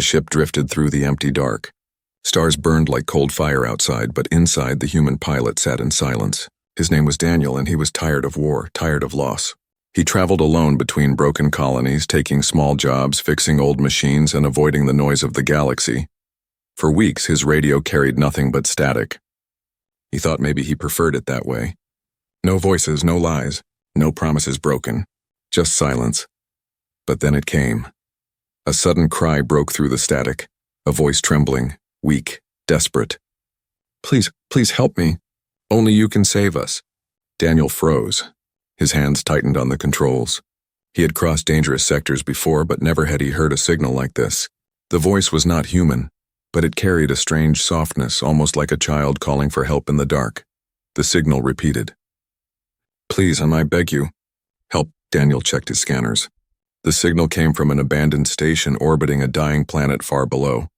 ship drifted through the empty dark. Stars burned like cold fire outside, but inside the human pilot sat in silence. His name was Daniel, and he was tired of war, tired of loss. He traveled alone between broken colonies, taking small jobs, fixing old machines, and avoiding the noise of the galaxy. For weeks, his radio carried nothing but static. He thought maybe he preferred it that way. No voices, no lies, no promises broken, just silence. But then it came. A sudden cry broke through the static, a voice trembling, weak, desperate. "Please, please help me. Only you can save us." Daniel froze. His hands tightened on the controls. He had crossed dangerous sectors before, but never had he heard a signal like this. The voice was not human, but it carried a strange softness, almost like a child calling for help in the dark. The signal repeated. "Please, and I beg you, help." Daniel checked his scanners. The signal came from an abandoned station orbiting a dying planet far below.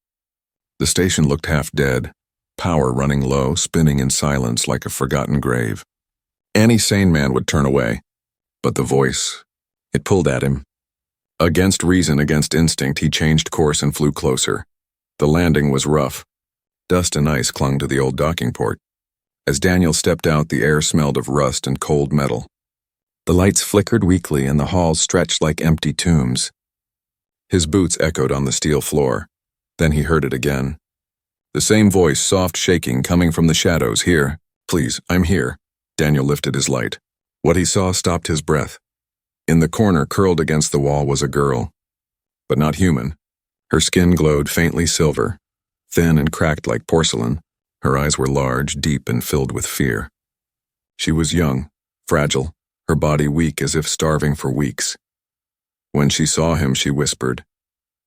The station looked half dead, power running low, spinning in silence like a forgotten grave. Any sane man would turn away, but the voice, it pulled at him. Against reason, against instinct, he changed course and flew closer. The landing was rough. Dust and ice clung to the old docking port. As Daniel stepped out, the air smelled of rust and cold metal. The lights flickered weakly and the halls stretched like empty tombs. His boots echoed on the steel floor. Then he heard it again. The same voice, soft shaking, coming from the shadows. "Here, please, I'm here." Daniel lifted his light. What he saw stopped his breath. In the corner, curled against the wall, was a girl. But not human. Her skin glowed faintly silver, thin and cracked like porcelain. Her eyes were large, deep, and filled with fear. She was young, fragile, her body weak as if starving for weeks. When she saw him, she whispered,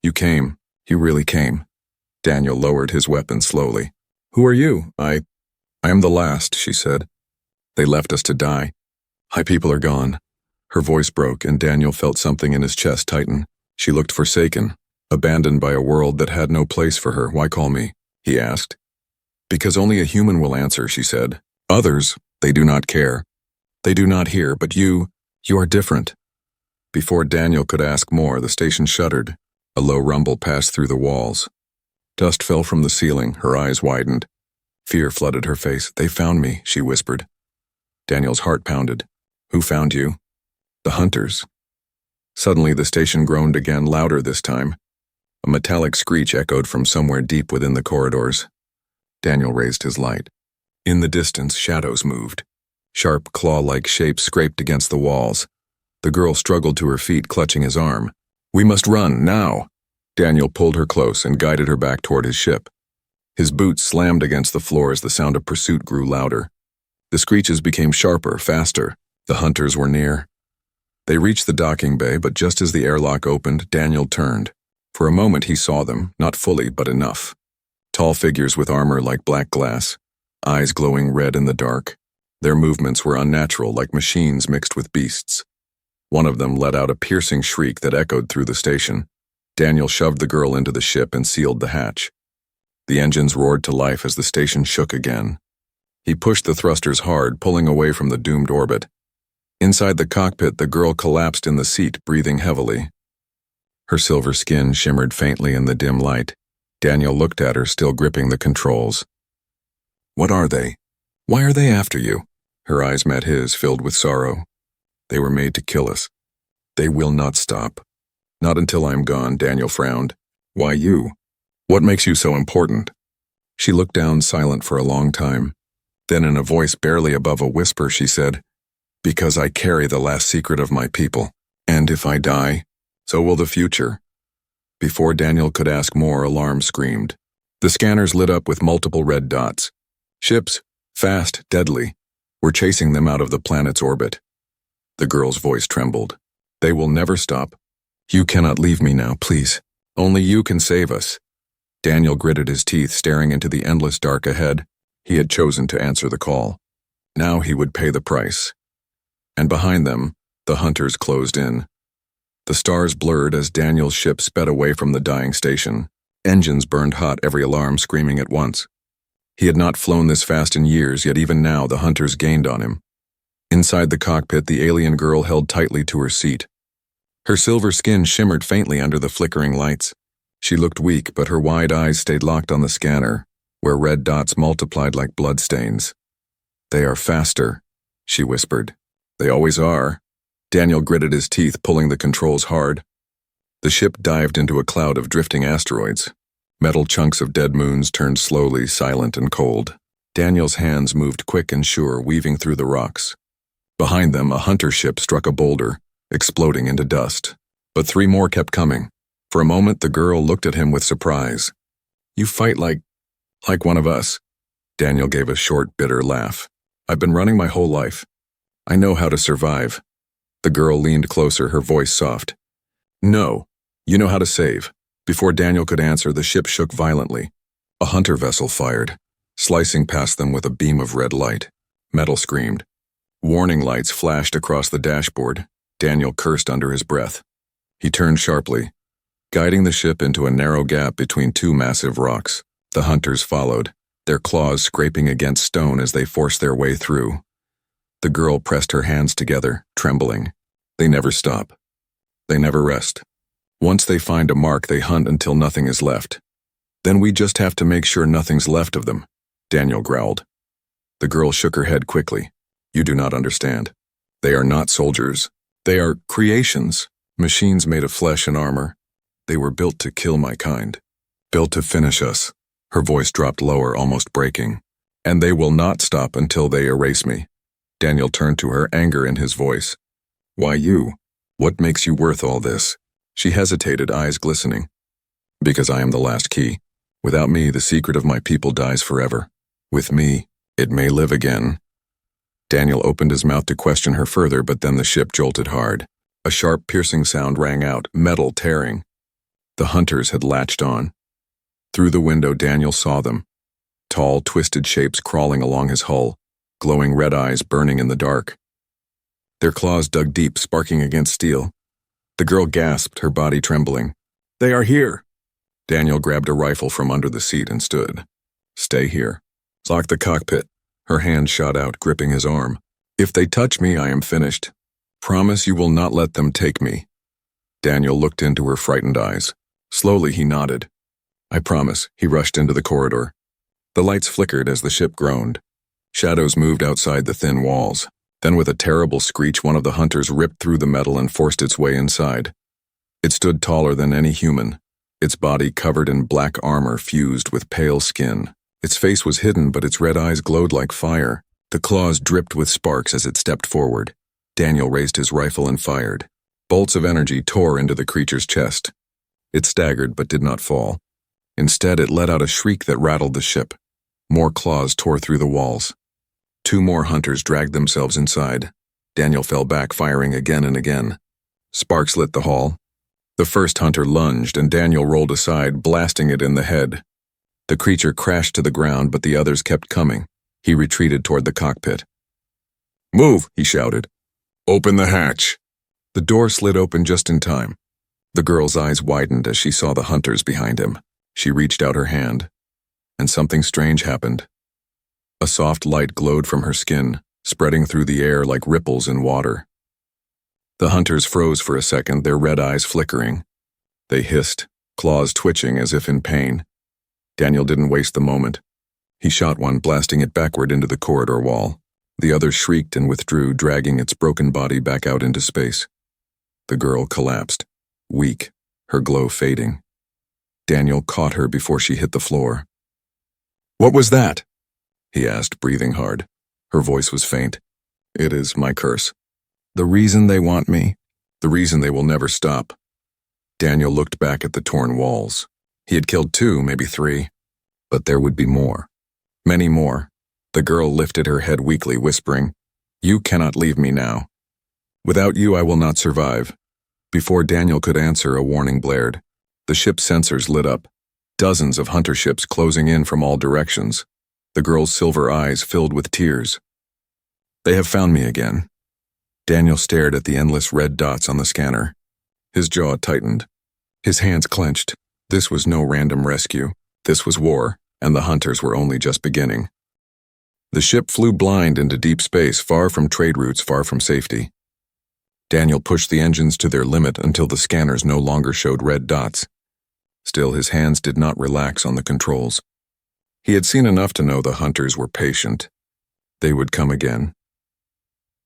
"You came. You really came." Daniel lowered his weapon slowly. "Who are you?" I am the last," she said. "They left us to die. My people are gone." Her voice broke, and Daniel felt something in his chest tighten. She looked forsaken, abandoned by a world that had no place for her. "Why call me?" he asked. "Because only a human will answer," she said. "Others, they do not care. They do not hear, but you are different." Before Daniel could ask more, the station shuddered. A low rumble passed through the walls. Dust fell from the ceiling, her eyes widened. Fear flooded her face. "They found me," she whispered. Daniel's heart pounded. "Who found you?" "The hunters." Suddenly the station groaned again, louder this time. A metallic screech echoed from somewhere deep within the corridors. Daniel raised his light. In the distance, shadows moved. Sharp, claw-like shapes scraped against the walls. The girl struggled to her feet, clutching his arm. "We must run, now!" Daniel pulled her close and guided her back toward his ship. His boots slammed against the floor as the sound of pursuit grew louder. The screeches became sharper, faster. The hunters were near. They reached the docking bay, but just as the airlock opened, Daniel turned. For a moment he saw them, not fully, but enough. Tall figures with armor like black glass, eyes glowing red in the dark. Their movements were unnatural, like machines mixed with beasts. One of them let out a piercing shriek that echoed through the station. Daniel shoved the girl into the ship and sealed the hatch. The engines roared to life as the station shook again. He pushed the thrusters hard, pulling away from the doomed orbit. Inside the cockpit, the girl collapsed in the seat, breathing heavily. Her silver skin shimmered faintly in the dim light. Daniel looked at her, still gripping the controls. "What are they? Why are they after you?" Her eyes met his, filled with sorrow. "They were made to kill us. They will not stop. Not until I am gone," Daniel frowned. "Why you? What makes you so important?" She looked down, silent for a long time. Then in a voice barely above a whisper, she said, "Because I carry the last secret of my people. And if I die, so will the future." Before Daniel could ask more, alarm screamed. The scanners lit up with multiple red dots. Ships, fast, deadly, were chasing them out of the planet's orbit. The girl's voice trembled. "They will never stop. You cannot leave me now, please. Only you can save us." Daniel gritted his teeth, staring into the endless dark ahead. He had chosen to answer the call. Now he would pay the price. And behind them, the hunters closed in. The stars blurred as Daniel's ship sped away from the dying station. Engines burned hot, every alarm screaming at once. He had not flown this fast in years, yet even now the hunters gained on him. Inside the cockpit, the alien girl held tightly to her seat. Her silver skin shimmered faintly under the flickering lights. She looked weak, but her wide eyes stayed locked on the scanner, where red dots multiplied like bloodstains. "They are faster," she whispered. "They always are." Daniel gritted his teeth, pulling the controls hard. The ship dived into a cloud of drifting asteroids. Metal chunks of dead moons turned slowly, silent and cold. Daniel's hands moved quick and sure, weaving through the rocks. Behind them, a hunter ship struck a boulder, exploding into dust. But 3 more kept coming. For a moment, the girl looked at him with surprise. "You fight like one of us." Daniel gave a short, bitter laugh. "I've been running my whole life. I know how to survive." The girl leaned closer, her voice soft. "No, you know how to save." Before Daniel could answer, the ship shook violently. A hunter vessel fired, slicing past them with a beam of red light. Metal screamed. Warning lights flashed across the dashboard. Daniel cursed under his breath. He turned sharply, guiding the ship into a narrow gap between 2 massive rocks. The hunters followed, their claws scraping against stone as they forced their way through. The girl pressed her hands together, trembling. They never stop. They never rest. Once they find a mark, they hunt until nothing is left. "Then we just have to make sure nothing's left of them," Daniel growled. The girl shook her head quickly. "You do not understand. They are not soldiers. They are creations, machines made of flesh and armor. They were built to kill my kind. Built to finish us." Her voice dropped lower, almost breaking. "And they will not stop until they erase me." Daniel turned to her, anger in his voice. "Why you? What makes you worth all this?" She hesitated, eyes glistening. "Because I am the last key. Without me, the secret of my people dies forever. With me, it may live again." Daniel opened his mouth to question her further, but then the ship jolted hard. A sharp, piercing sound rang out, metal tearing. The hunters had latched on. Through the window, Daniel saw them. Tall, twisted shapes crawling along his hull, glowing red eyes burning in the dark. Their claws dug deep, sparking against steel. The girl gasped, her body trembling. "They are here!" Daniel grabbed a rifle from under the seat and stood. "Stay here. Lock the cockpit." Her hand shot out, gripping his arm. "If they touch me, I am finished. Promise you will not let them take me." Daniel looked into her frightened eyes. Slowly he nodded. "I promise." He rushed into the corridor. The lights flickered as the ship groaned. Shadows moved outside the thin walls. Then with a terrible screech, one of the hunters ripped through the metal and forced its way inside. It stood taller than any human, its body covered in black armor fused with pale skin. Its face was hidden, but its red eyes glowed like fire. The claws dripped with sparks as it stepped forward. Daniel raised his rifle and fired. Bolts of energy tore into the creature's chest. It staggered but did not fall. Instead, it let out a shriek that rattled the ship. More claws tore through the walls. 2 more hunters dragged themselves inside. Daniel fell back, firing again and again. Sparks lit the hall. The first hunter lunged, and Daniel rolled aside, blasting it in the head. The creature crashed to the ground, but the others kept coming. He retreated toward the cockpit. "Move!" he shouted. "Open the hatch!" The door slid open just in time. The girl's eyes widened as she saw the hunters behind him. She reached out her hand, and something strange happened. A soft light glowed from her skin, spreading through the air like ripples in water. The hunters froze for a second, their red eyes flickering. They hissed, claws twitching as if in pain. Daniel didn't waste the moment. He shot one, blasting it backward into the corridor wall. The other shrieked and withdrew, dragging its broken body back out into space. The girl collapsed, weak, her glow fading. Daniel caught her before she hit the floor. "What was that?" he asked, breathing hard. Her voice was faint. "It is my curse. The reason they want me, the reason they will never stop." Daniel looked back at the torn walls. He had killed 2, maybe 3. But there would be more. Many more. The girl lifted her head weakly, whispering, "You cannot leave me now. Without you, I will not survive." Before Daniel could answer, a warning blared. The ship's sensors lit up. Dozens of hunter ships closing in from all directions. The girl's silver eyes filled with tears. "They have found me again." Daniel stared at the endless red dots on the scanner. His jaw tightened. His hands clenched. This was no random rescue. This was war, and the hunters were only just beginning. The ship flew blind into deep space, far from trade routes, far from safety. Daniel pushed the engines to their limit until the scanners no longer showed red dots. Still, his hands did not relax on the controls. He had seen enough to know the hunters were patient. They would come again.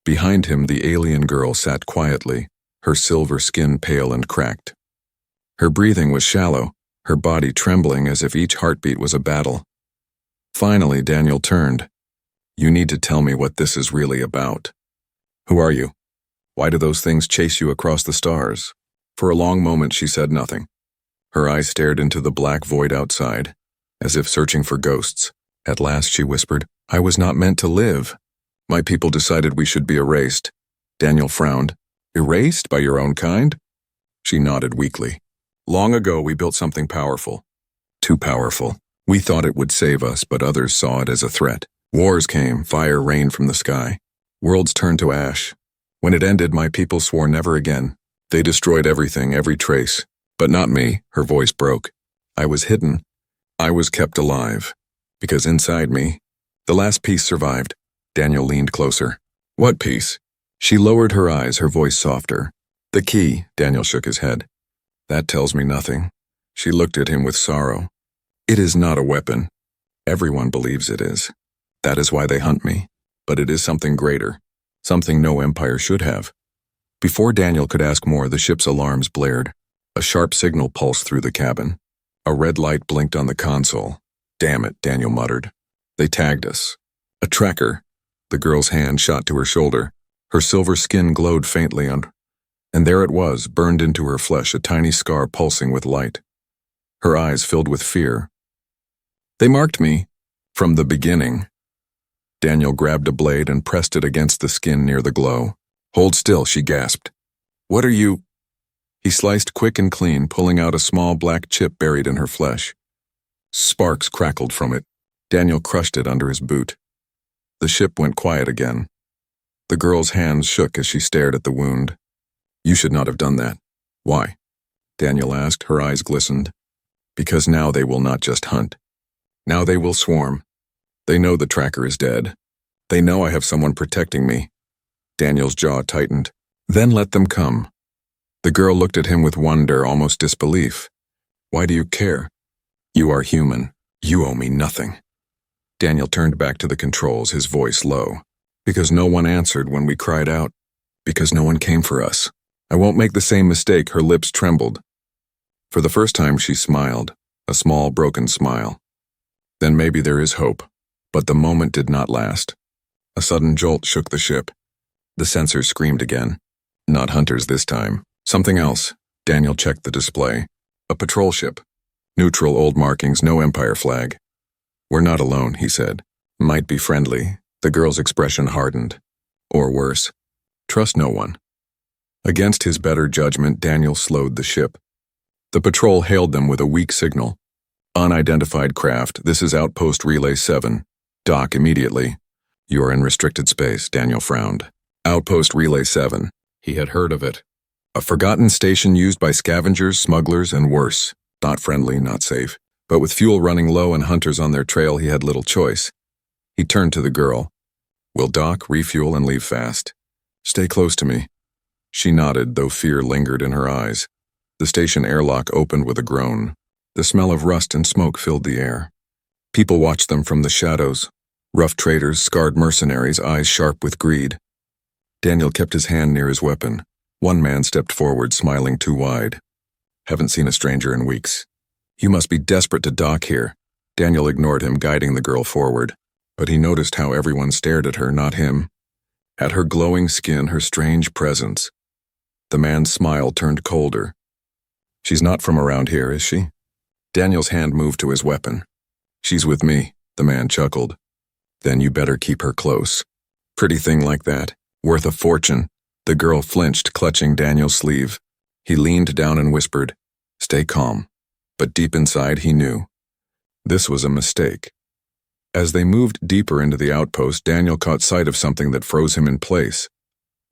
Behind him, the alien girl sat quietly, her silver skin pale and cracked. Her breathing was shallow, her body trembling as if each heartbeat was a battle. Finally, Daniel turned. "You need to tell me what this is really about. Who are you? Why do those things chase you across the stars?" For a long moment she said nothing. Her eyes stared into the black void outside, as if searching for ghosts. At last she whispered, "I was not meant to live. My people decided we should be erased." Daniel frowned. "Erased by your own kind?" She nodded weakly. "Long ago we built something powerful. Too powerful. We thought it would save us, but others saw it as a threat. Wars came, fire rained from the sky. Worlds turned to ash. When it ended, my people swore never again. They destroyed everything, every trace. But not me," her voice broke. "I was hidden. I was kept alive. Because inside me, the last piece survived." Daniel leaned closer. "What piece?" She lowered her eyes, her voice softer. "The key," Daniel shook his head. "That tells me nothing." She looked at him with sorrow. "It is not a weapon. Everyone believes it is. That is why they hunt me. But it is something greater, something no empire should have." Before Daniel could ask more, the ship's alarms blared. A sharp signal pulsed through the cabin. A red light blinked on the console. "Damn it," Daniel muttered. "They tagged us. A tracker." The girl's hand shot to her shoulder. Her silver skin glowed faintly and there it was, burned into her flesh, a tiny scar pulsing with light. Her eyes filled with fear. "They marked me. From the beginning." Daniel grabbed a blade and pressed it against the skin near the glow. "Hold still," she gasped. "What are you?" He sliced quick and clean, pulling out a small black chip buried in her flesh. Sparks crackled from it. Daniel crushed it under his boot. The ship went quiet again. The girl's hands shook as she stared at the wound. "You should not have done that." "Why?" Daniel asked, her eyes glistened. "Because now they will not just hunt. Now they will swarm. They know the tracker is dead. They know I have someone protecting me." Daniel's jaw tightened. "Then let them come." The girl looked at him with wonder, almost disbelief. "Why do you care? You are human. You owe me nothing." Daniel turned back to the controls, his voice low. "Because no one answered when we cried out. Because no one came for us. I won't make the same mistake." Her lips trembled. For the first time she smiled, a small broken smile. "Then maybe there is hope." But the moment did not last. A sudden jolt shook the ship. The sensors screamed again. Not hunters this time. Something else. Daniel checked the display. A patrol ship. Neutral, old markings, no Empire flag. "We're not alone," he said. "Might be friendly." The girl's expression hardened. Or worse. Trust no one. Against his better judgment, Daniel slowed the ship. The patrol hailed them with a weak signal. "Unidentified craft, this is Outpost Relay 7. Dock immediately." "You are in restricted space," Daniel frowned. Outpost Relay 7. He had heard of it. A forgotten station used by scavengers, smugglers, and worse. Not friendly, not safe. But with fuel running low and hunters on their trail, he had little choice. He turned to the girl. "We'll dock, refuel, and leave fast. Stay close to me." She nodded, though fear lingered in her eyes. The station airlock opened with a groan. The smell of rust and smoke filled the air. People watched them from the shadows. Rough traders, scarred mercenaries, eyes sharp with greed. Daniel kept his hand near his weapon. One man stepped forward, smiling too wide. "Haven't seen a stranger in weeks. You must be desperate to dock here." Daniel ignored him, guiding the girl forward. But he noticed how everyone stared at her, not him. At her glowing skin, her strange presence. The man's smile turned colder. "She's not from around here, is she?" Daniel's hand moved to his weapon. "She's with me," the man chuckled. "Then you better keep her close. Pretty thing like that. Worth a fortune." The girl flinched, clutching Daniel's sleeve. He leaned down and whispered, "Stay calm." But deep inside he knew. This was a mistake. As they moved deeper into the outpost, Daniel caught sight of something that froze him in place.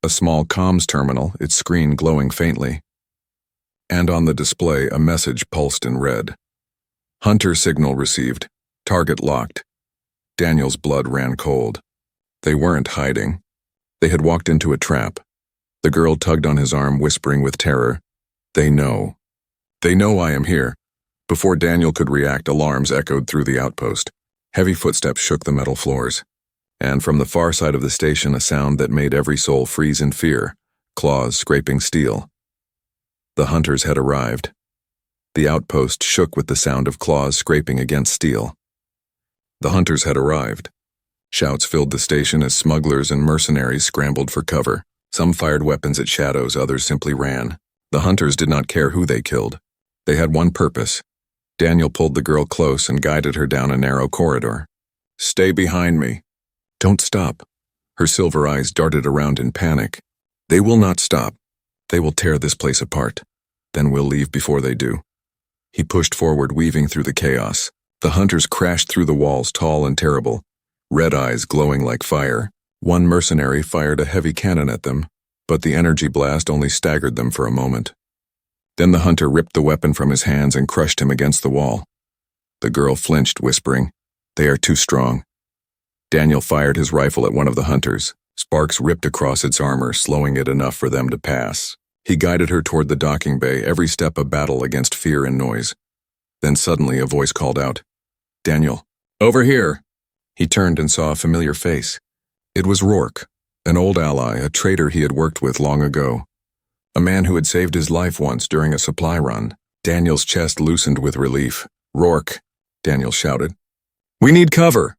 A small comms terminal, its screen glowing faintly. And on the display, a message pulsed in red. "Hunter signal received. Target locked." Daniel's blood ran cold. They weren't hiding. They had walked into a trap. The girl tugged on his arm, whispering with terror, "They know. They know I am here. Before Daniel could react, alarms echoed through the outpost. Heavy footsteps shook the metal floors. And from the far side of the station, a sound that made every soul freeze in fear, claws scraping steel. The hunters had arrived. The outpost shook with the sound of claws scraping against steel. The hunters had arrived. Shouts filled the station as smugglers and mercenaries scrambled for cover. Some fired weapons at shadows, others simply ran. The hunters did not care who they killed. They had one purpose. Daniel pulled the girl close and guided her down a narrow corridor. "Stay behind me. Don't stop." Her silver eyes darted around in panic. "They will not stop. They will tear this place apart. Then we'll leave before they do." He pushed forward, weaving through the chaos. The hunters crashed through the walls, tall and terrible, red eyes glowing like fire. One mercenary fired a heavy cannon at them, but the energy blast only staggered them for a moment. Then the hunter ripped the weapon from his hands and crushed him against the wall. The girl flinched, whispering, "They are too strong." Daniel fired his rifle at one of the hunters. Sparks ripped across its armor, slowing it enough for them to pass. He guided her toward the docking bay, every step a battle against fear and noise. Then suddenly a voice called out, "Daniel, over here!" He turned and saw a familiar face. It was Rourke, an old ally, a traitor he had worked with long ago. A man who had saved his life once during a supply run. Daniel's chest loosened with relief. "Rourke," Daniel shouted. "We need cover!"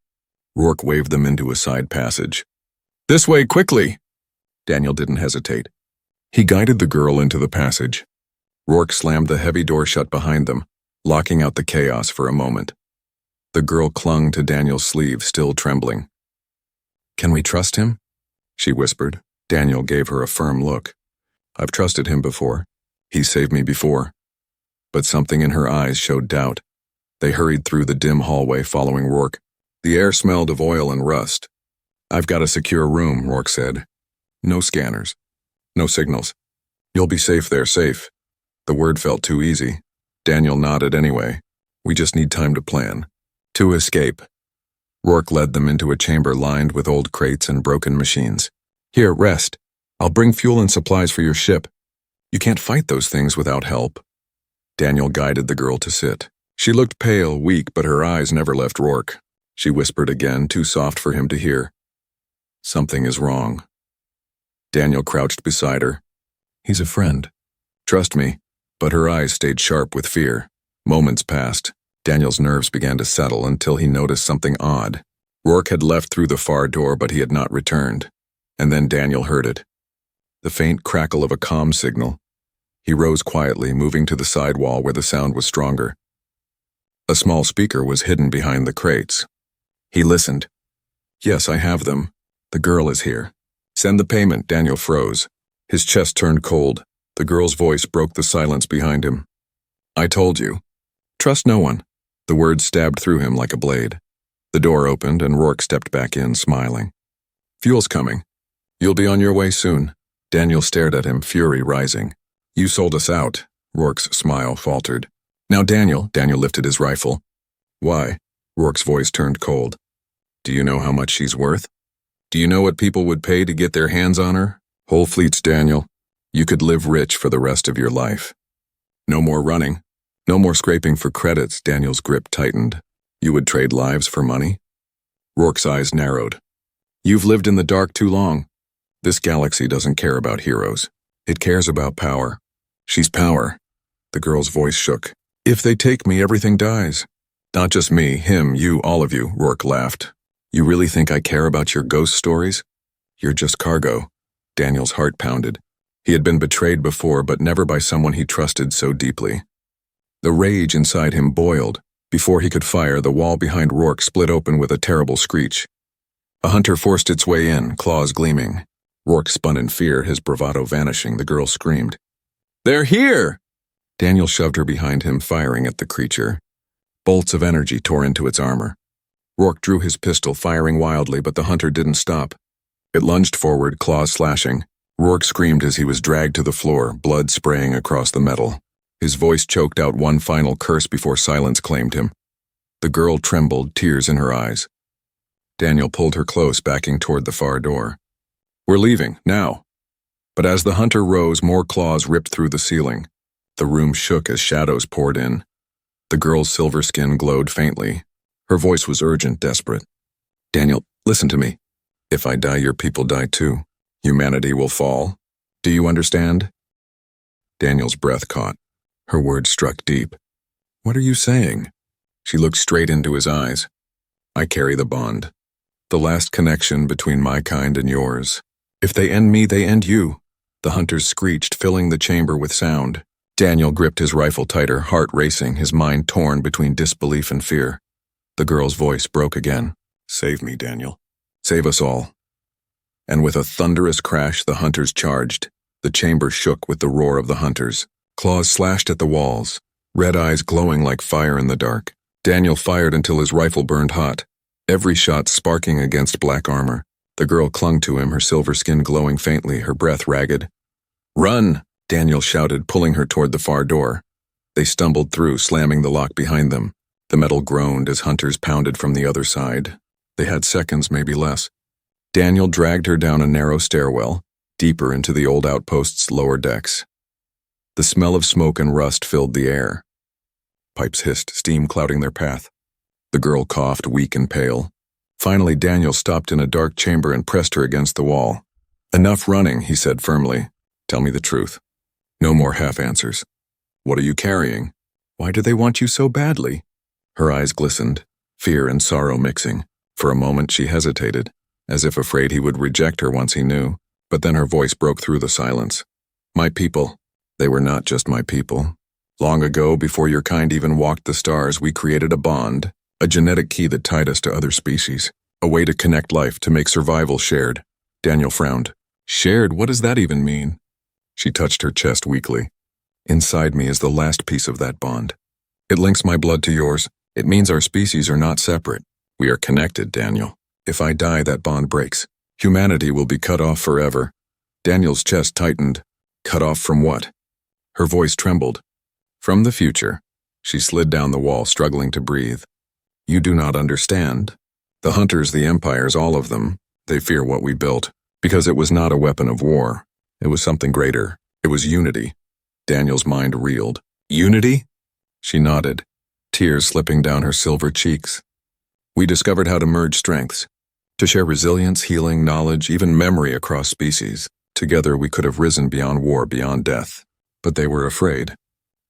Rourke waved them into a side passage. "This way, quickly!" Daniel didn't hesitate. He guided the girl into the passage. Rourke slammed the heavy door shut behind them, locking out the chaos for a moment. The girl clung to Daniel's sleeve, still trembling. "Can we trust him?" she whispered. Daniel gave her a firm look. "I've trusted him before. He saved me before." But something in her eyes showed doubt. They hurried through the dim hallway following Rourke. The air smelled of oil and rust. "I've got a secure room," Rourke said. "No scanners. No signals. You'll be safe there, safe." The word felt too easy. Daniel nodded anyway. "We just need time to plan. To escape." Rourke led them into a chamber lined with old crates and broken machines. "Here, rest. I'll bring fuel and supplies for your ship. You can't fight those things without help." Daniel guided the girl to sit. She looked pale, weak, but her eyes never left Rourke. She whispered again, too soft for him to hear. "Something is wrong." Daniel crouched beside her. "He's a friend. Trust me." But her eyes stayed sharp with fear. Moments passed. Daniel's nerves began to settle until he noticed something odd. Rourke had left through the far door, but he had not returned. And then Daniel heard it. The faint crackle of a comm signal. He rose quietly, moving to the side wall where the sound was stronger. A small speaker was hidden behind the crates. He listened. "Yes, I have them. The girl is here. Send the payment." Daniel froze. His chest turned cold. The girl's voice broke the silence behind him. "I told you. Trust no one." The words stabbed through him like a blade. The door opened and Rourke stepped back in, smiling. "Fuel's coming. You'll be on your way soon." Daniel stared at him, fury rising. "You sold us out." Rourke's smile faltered. "Now, Daniel." Daniel lifted his rifle. "Why?" Rourke's voice turned cold. "Do you know how much she's worth? Do you know what people would pay to get their hands on her? Whole fleets, Daniel. You could live rich for the rest of your life. No more running. No more scraping for credits." Daniel's grip tightened. "You would trade lives for money?" Rourke's eyes narrowed. "You've lived in the dark too long. This galaxy doesn't care about heroes. It cares about power." "She's power." The girl's voice shook. "If they take me, everything dies." "Not just me, him, you, all of you," Rourke laughed. "You really think I care about your ghost stories? You're just cargo." Daniel's heart pounded. He had been betrayed before, but never by someone he trusted so deeply. The rage inside him boiled. Before he could fire, the wall behind Rourke split open with a terrible screech. A hunter forced its way in, claws gleaming. Rourke spun in fear, his bravado vanishing. The girl screamed. "They're here!" Daniel shoved her behind him, firing at the creature. Bolts of energy tore into its armor. Rourke drew his pistol, firing wildly, but the hunter didn't stop. It lunged forward, claws slashing. Rourke screamed as he was dragged to the floor, blood spraying across the metal. His voice choked out one final curse before silence claimed him. The girl trembled, tears in her eyes. Daniel pulled her close, backing toward the far door. "We're leaving, now." But as the hunter rose, more claws ripped through the ceiling. The room shook as shadows poured in. The girl's silver skin glowed faintly. Her voice was urgent, desperate. Daniel, listen to me. If I die, your people die too. Humanity will fall. Do you understand? Daniel's breath caught. Her words struck deep. What are you saying? She looked straight into his eyes. I carry the bond. The last connection between my kind and yours. If they end me, they end you. The hunters screeched, filling the chamber with sound. Daniel gripped his rifle tighter, heart racing, his mind torn between disbelief and fear. The girl's voice broke again. Save me, Daniel. Save us all. And with a thunderous crash, the hunters charged. The chamber shook with the roar of the hunters. Claws slashed at the walls, red eyes glowing like fire in the dark. Daniel fired until his rifle burned hot, every shot sparking against black armor. The girl clung to him, her silver skin glowing faintly, her breath ragged. Run! Daniel shouted, pulling her toward the far door. They stumbled through, slamming the lock behind them. The metal groaned as hunters pounded from the other side. They had seconds, maybe less. Daniel dragged her down a narrow stairwell, deeper into the old outpost's lower decks. The smell of smoke and rust filled the air. Pipes hissed, steam clouding their path. The girl coughed, weak and pale. Finally, Daniel stopped in a dark chamber and pressed her against the wall. Enough running, he said firmly. Tell me the truth. No more half answers. What are you carrying? Why do they want you so badly? Her eyes glistened, fear and sorrow mixing. For a moment she hesitated, as if afraid he would reject her once he knew, but then her voice broke through the silence. My people. They were not just my people. Long ago, before your kind even walked the stars, we created a bond, a genetic key that tied us to other species, a way to connect life, to make survival shared. Daniel frowned. Shared? What does that even mean? She touched her chest weakly. Inside me is the last piece of that bond. It links my blood to yours. It means our species are not separate. We are connected, Daniel. If I die, that bond breaks. Humanity will be cut off forever. Daniel's chest tightened. Cut off from what? Her voice trembled. From the future. She slid down the wall, struggling to breathe. You do not understand. The hunters, the empires, all of them, they fear what we built, because it was not a weapon of war. It was something greater. It was unity. Daniel's mind reeled. Unity? She nodded, tears slipping down her silver cheeks. We discovered how to merge strengths, to share resilience, healing, knowledge, even memory across species. Together we could have risen beyond war, beyond death. But they were afraid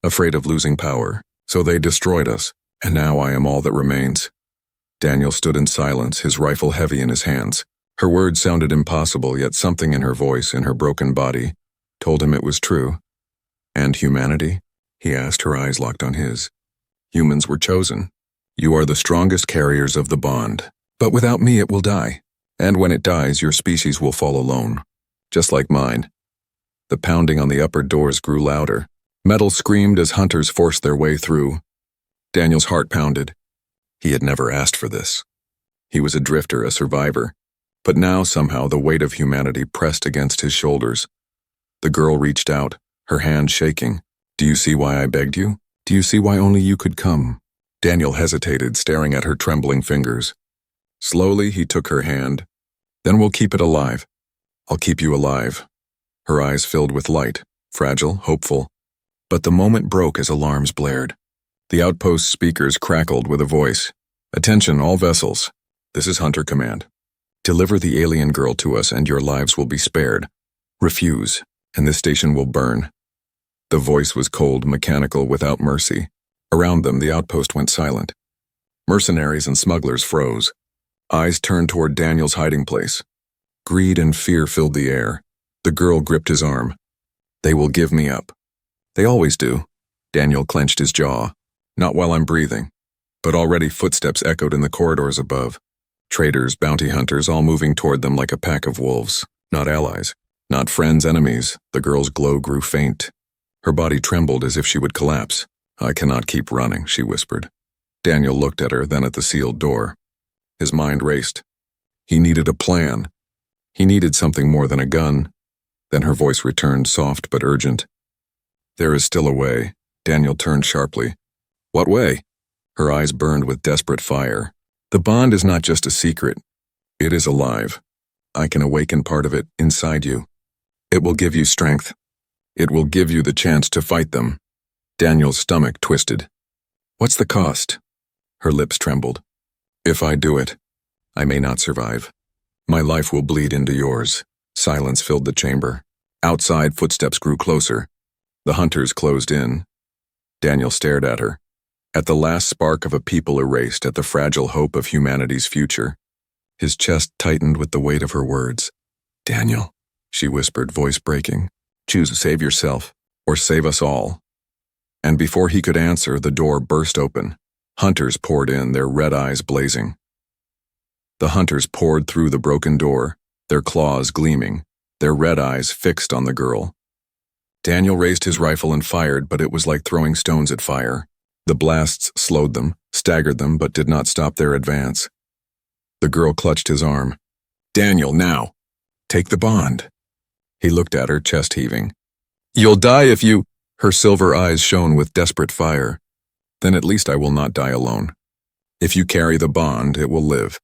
of losing power. So they destroyed us, and now I am all that remains. Daniel stood in silence, his rifle heavy in his hands. Her words sounded impossible, yet something in her voice, in her broken body, told him it was true. And humanity? He asked, her eyes locked on his. Humans were chosen. You are the strongest carriers of the bond. But without me it will die. And when it dies, your species will fall alone. Just like mine. The pounding on the upper doors grew louder. Metal screamed as hunters forced their way through. Daniel's heart pounded. He had never asked for this. He was a drifter, a survivor. But now somehow the weight of humanity pressed against his shoulders. The girl reached out, her hand shaking. Do you see why I begged you? Do you see why only you could come? Daniel hesitated, staring at her trembling fingers. Slowly he took her hand. Then we'll keep it alive. I'll keep you alive. Her eyes filled with light, fragile, hopeful. But the moment broke as alarms blared. The outpost speakers crackled with a voice. Attention, all vessels. This is Hunter Command. Deliver the alien girl to us and your lives will be spared. Refuse, and this station will burn. The voice was cold, mechanical, without mercy. Around them, the outpost went silent. Mercenaries and smugglers froze. Eyes turned toward Daniel's hiding place. Greed and fear filled the air. The girl gripped his arm. They will give me up. They always do. Daniel clenched his jaw. Not while I'm breathing. But already footsteps echoed in the corridors above. Traders, bounty hunters, all moving toward them like a pack of wolves. Not allies. Not friends, enemies. The girl's glow grew faint. Her body trembled as if she would collapse. I cannot keep running, she whispered. Daniel looked at her, then at the sealed door. His mind raced. He needed a plan. He needed something more than a gun. Then her voice returned, soft but urgent. There is still a way. Daniel turned sharply. What way? Her eyes burned with desperate fire. The bond is not just a secret. It is alive. I can awaken part of it inside you. It will give you strength. It will give you the chance to fight them. Daniel's stomach twisted. What's the cost? Her lips trembled. If I do it, I may not survive. My life will bleed into yours. Silence filled the chamber. Outside, footsteps grew closer. The hunters closed in. Daniel stared at her. At the last spark of a people erased, at the fragile hope of humanity's future. His chest tightened with the weight of her words. Daniel, she whispered, voice breaking. Choose to save yourself, or save us all. And before he could answer, the door burst open. Hunters poured in, their red eyes blazing. The hunters poured through the broken door, their claws gleaming, their red eyes fixed on the girl. Daniel raised his rifle and fired, but it was like throwing stones at fire. The blasts slowed them, staggered them, but did not stop their advance. The girl clutched his arm. Daniel, now! Take the bond. He looked at her, chest heaving. You'll die if you... Her silver eyes shone with desperate fire. Then at least I will not die alone. If you carry the bond, it will live.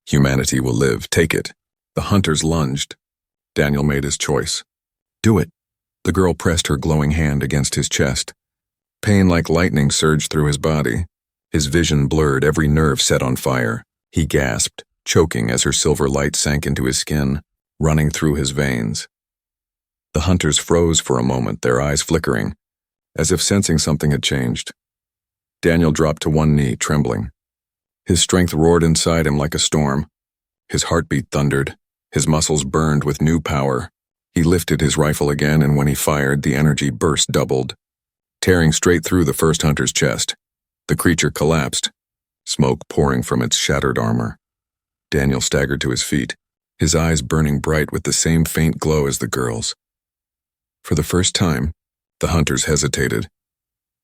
Humanity will live. Take it. The hunters lunged. Daniel made his choice. Do it. The girl pressed her glowing hand against his chest. Pain like lightning surged through his body. His vision blurred, every nerve set on fire. He gasped, choking as her silver light sank into his skin, running through his veins. The hunters froze for a moment, their eyes flickering, as if sensing something had changed. Daniel dropped to one knee, trembling. His strength roared inside him like a storm. His heartbeat thundered. His muscles burned with new power. He lifted his rifle again, and when he fired, the energy burst doubled, tearing straight through the first hunter's chest. The creature collapsed, smoke pouring from its shattered armor. Daniel staggered to his feet, his eyes burning bright with the same faint glow as the girl's. For the first time, the hunters hesitated.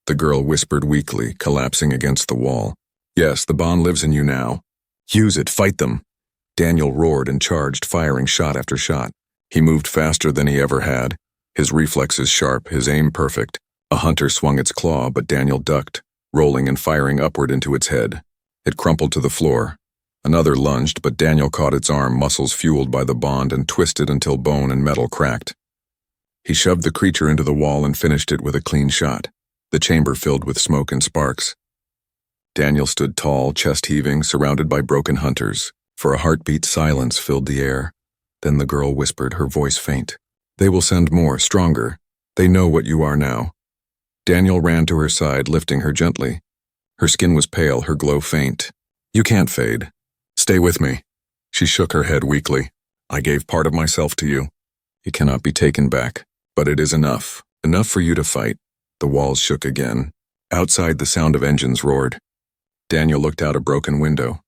The girl whispered weakly, collapsing against the wall. Yes, the bond lives in you now. Use it, fight them. Daniel roared and charged, firing shot after shot. He moved faster than he ever had, his reflexes sharp, his aim perfect. A hunter swung its claw, but Daniel ducked, rolling and firing upward into its head. It crumpled to the floor. Another lunged, but Daniel caught its arm, muscles fueled by the bond, and twisted until bone and metal cracked. He shoved the creature into the wall and finished it with a clean shot, the chamber filled with smoke and sparks. Daniel stood tall, chest heaving, surrounded by broken hunters. For a heartbeat, silence filled the air. Then the girl whispered, her voice faint. They will send more, stronger. They know what you are now. Daniel ran to her side, lifting her gently. Her skin was pale, her glow faint. You can't fade. Stay with me. She shook her head weakly. I gave part of myself to you. It cannot be taken back, but it is enough. Enough for you to fight. The walls shook again. Outside, the sound of engines roared. Daniel looked out a broken window.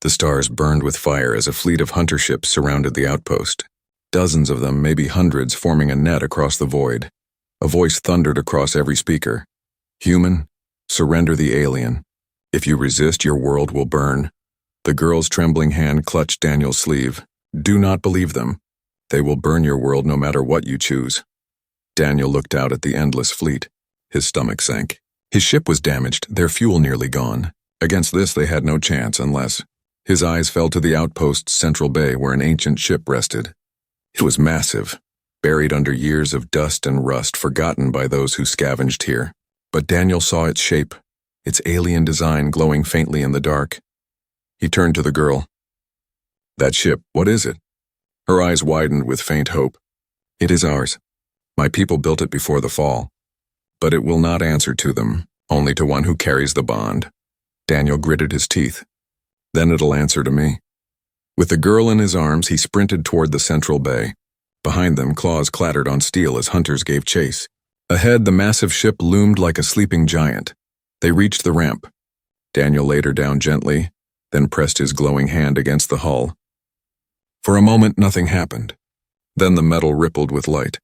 The stars burned with fire as a fleet of hunter ships surrounded the outpost. Dozens of them, maybe hundreds, forming a net across the void. A voice thundered across every speaker. Human, surrender the alien. If you resist, your world will burn. The girl's trembling hand clutched Daniel's sleeve. Do not believe them. They will burn your world no matter what you choose. Daniel looked out at the endless fleet. His stomach sank. His ship was damaged, their fuel nearly gone. Against this they had no chance unless... His eyes fell to the outpost's central bay where an ancient ship rested. It was massive, buried under years of dust and rust, forgotten by those who scavenged here. But Daniel saw its shape, its alien design glowing faintly in the dark. He turned to the girl. That ship, what is it? Her eyes widened with faint hope. It is ours. My people built it before the fall. But it will not answer to them, only to one who carries the bond. Daniel gritted his teeth. Then it'll answer to me. With the girl in his arms, he sprinted toward the central bay. Behind them, claws clattered on steel as hunters gave chase. Ahead, the massive ship loomed like a sleeping giant. They reached the ramp. Daniel laid her down gently, then pressed his glowing hand against the hull. For a moment, nothing happened. Then the metal rippled with light.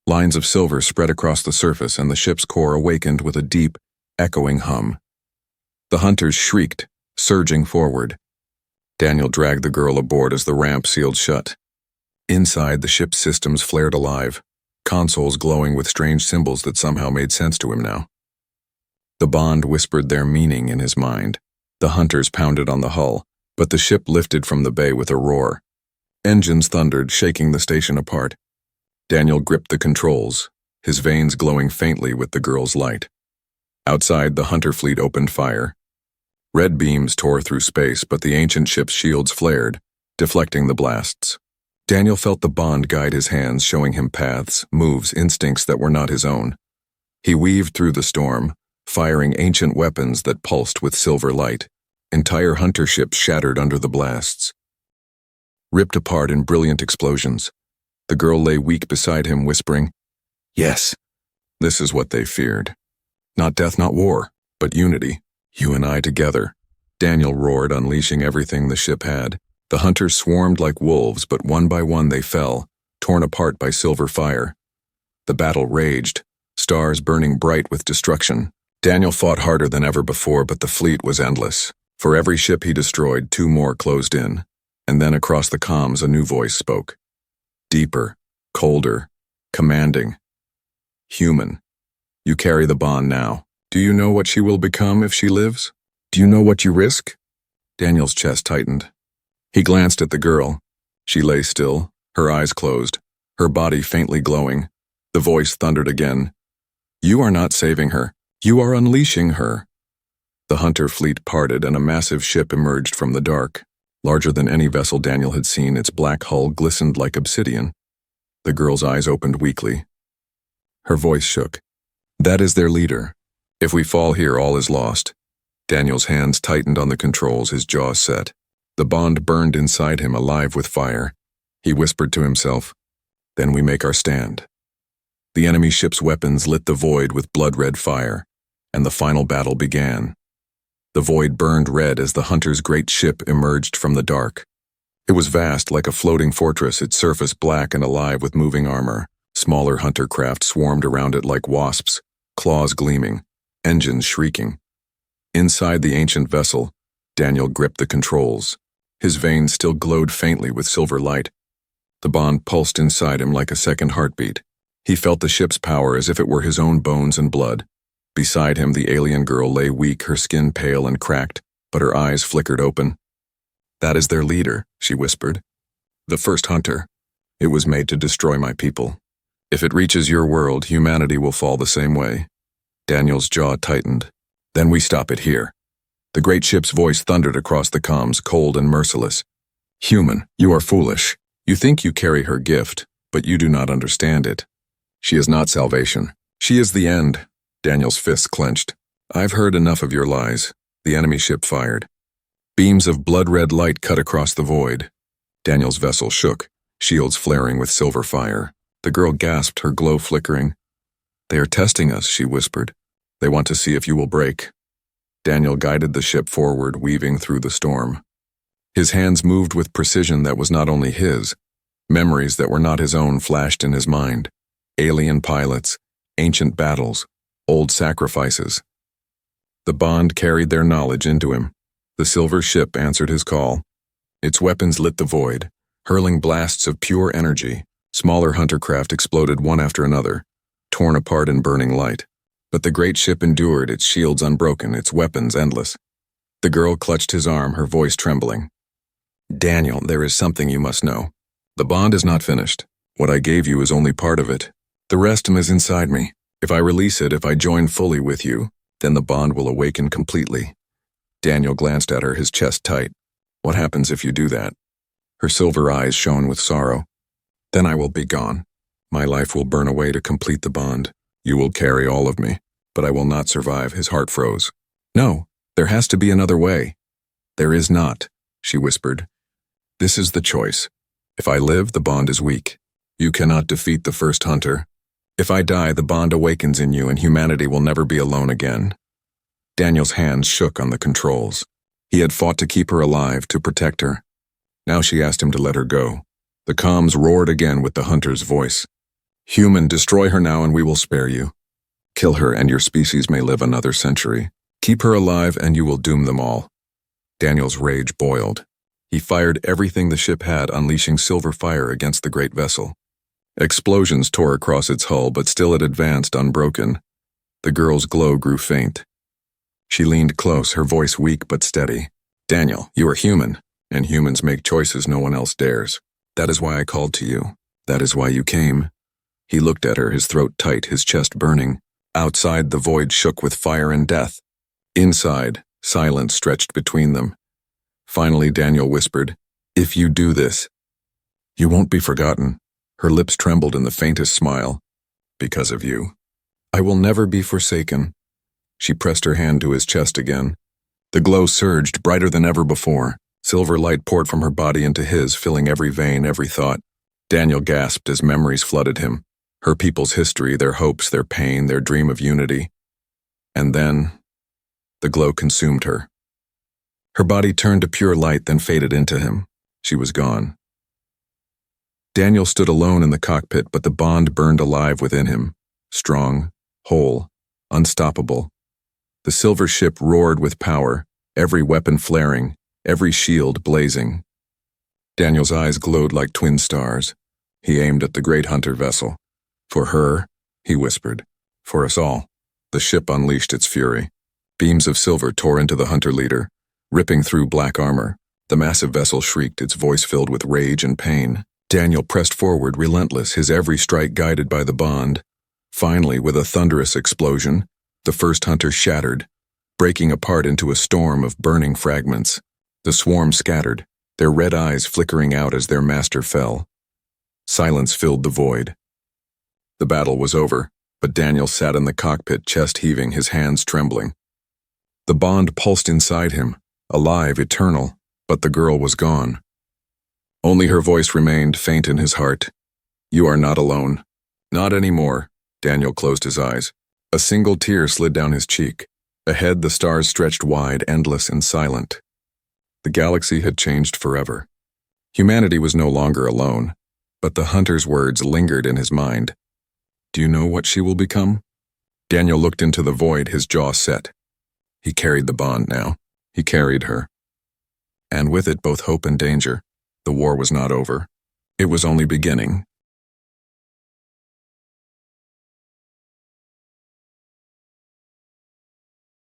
Lines of silver spread across the surface, and the ship's core awakened with a deep, echoing hum. The hunters shrieked, surging forward. Daniel dragged the girl aboard as the ramp sealed shut. Inside, the ship's systems flared alive, consoles glowing with strange symbols that somehow made sense to him now. The bond whispered their meaning in his mind. The hunters pounded on the hull, but the ship lifted from the bay with a roar. Engines thundered, shaking the station apart. Daniel gripped the controls, his veins glowing faintly with the girl's light. Outside, the hunter fleet opened fire. Red beams tore through space, but the ancient ship's shields flared, deflecting the blasts. Daniel felt the bond guide his hands, showing him paths, moves, instincts that were not his own. He weaved through the storm, firing ancient weapons that pulsed with silver light. Entire hunter ships shattered under the blasts, ripped apart in brilliant explosions. The girl lay weak beside him, whispering, "Yes." This is what they feared. Not death, not war, but unity. You and I together. Daniel roared, unleashing everything the ship had. The hunters swarmed like wolves, but one by one they fell, torn apart by silver fire. The battle raged, stars burning bright with destruction. Daniel fought harder than ever before, but the fleet was endless. For every ship he destroyed, 2 more closed in. And then across the comms, a new voice spoke. Deeper, colder, commanding. Human. You carry the bond now. Do you know what she will become if she lives? Do you know what you risk? Daniel's chest tightened. He glanced at the girl. She lay still, her eyes closed, her body faintly glowing. The voice thundered again. You are not saving her. You are unleashing her. The hunter fleet parted and a massive ship emerged from the dark. Larger than any vessel Daniel had seen, its black hull glistened like obsidian. The girl's eyes opened weakly. Her voice shook. That is their leader. If we fall here, all is lost. Daniel's hands tightened on the controls, his jaw set. The bond burned inside him, alive with fire. He whispered to himself, Then we make our stand. The enemy ship's weapons lit the void with blood-red fire, and the final battle began. The void burned red as the hunter's great ship emerged from the dark. It was vast, like a floating fortress, its surface black and alive with moving armor. Smaller hunter craft swarmed around it like wasps, claws gleaming, engines shrieking. Inside the ancient vessel, Daniel gripped the controls. His veins still glowed faintly with silver light. The bond pulsed inside him like a second heartbeat. He felt the ship's power as if it were his own bones and blood. Beside him, the alien girl lay weak, her skin pale and cracked, but her eyes flickered open. That is their leader, she whispered. The first hunter. It was made to destroy my people. If it reaches your world, humanity will fall the same way. Daniel's jaw tightened. Then we stop it here. The great ship's voice thundered across the comms, cold and merciless. Human, you are foolish. You think you carry her gift, but you do not understand it. She is not salvation. She is the end. Daniel's fists clenched. I've heard enough of your lies. The enemy ship fired. Beams of blood-red light cut across the void. Daniel's vessel shook, shields flaring with silver fire. The girl gasped, her glow flickering. They are testing us, she whispered. They want to see if you will break. Daniel guided the ship forward, weaving through the storm. His hands moved with precision that was not only his. Memories that were not his own flashed in his mind. Alien pilots, ancient battles, old sacrifices. The bond carried their knowledge into him. The silver ship answered his call. Its weapons lit the void, hurling blasts of pure energy. Smaller hunter craft exploded one after another, torn apart in burning light. But the great ship endured, its shields unbroken, its weapons endless. The girl clutched his arm, her voice trembling. Daniel, there is something you must know. The bond is not finished. What I gave you is only part of it. The rest is inside me. If I release it, if I join fully with you, then the bond will awaken completely. Daniel glanced at her, his chest tight. What happens if you do that? Her silver eyes shone with sorrow. Then I will be gone. My life will burn away to complete the bond. You will carry all of me, but I will not survive. His heart froze. No, there has to be another way. There is not, she whispered. This is the choice. If I live, the bond is weak. You cannot defeat the first hunter. If I die, the bond awakens in you and humanity will never be alone again. Daniel's hands shook on the controls. He had fought to keep her alive, to protect her. Now she asked him to let her go. The comms roared again with the hunter's voice. Human, destroy her now and we will spare you. Kill her and your species may live another century. Keep her alive and you will doom them all. Daniel's rage boiled. He fired everything the ship had, unleashing silver fire against the great vessel. Explosions tore across its hull, but still it advanced unbroken. The girl's glow grew faint. She leaned close, her voice weak but steady. Daniel, you are human, and humans make choices no one else dares. That is why I called to you. That is why you came. He looked at her, his throat tight, his chest burning. Outside, the void shook with fire and death. Inside, silence stretched between them. Finally, Daniel whispered, "If you do this, you won't be forgotten." Her lips trembled in the faintest smile. "Because of you. I will never be forsaken." She pressed her hand to his chest again. The glow surged, brighter than ever before. Silver light poured from her body into his, filling every vein, every thought. Daniel gasped as memories flooded him. Her people's history, their hopes, their pain, their dream of unity. And then, the glow consumed her. Her body turned to pure light, then faded into him. She was gone. Daniel stood alone in the cockpit, but the bond burned alive within him. Strong, whole, unstoppable. The silver ship roared with power, every weapon flaring, every shield blazing. Daniel's eyes glowed like twin stars. He aimed at the great hunter vessel. "For her," he whispered. "For us all." The ship unleashed its fury. Beams of silver tore into the hunter leader, ripping through black armor. The massive vessel shrieked, its voice filled with rage and pain. Daniel pressed forward, relentless, his every strike guided by the bond. Finally, with a thunderous explosion, the first hunter shattered, breaking apart into a storm of burning fragments. The swarm scattered, their red eyes flickering out as their master fell. Silence filled the void. The battle was over, but Daniel sat in the cockpit, chest heaving, his hands trembling. The bond pulsed inside him, alive, eternal, but the girl was gone. Only her voice remained, faint in his heart. "You are not alone." "Not anymore." Daniel closed his eyes. A single tear slid down his cheek. Ahead, the stars stretched wide, endless and silent. The galaxy had changed forever. Humanity was no longer alone, but the hunter's words lingered in his mind. "Do you know what she will become?" Daniel looked into the void, his jaw set. He carried the bond now. He carried her. And with it both hope and danger. The war was not over. It was only beginning.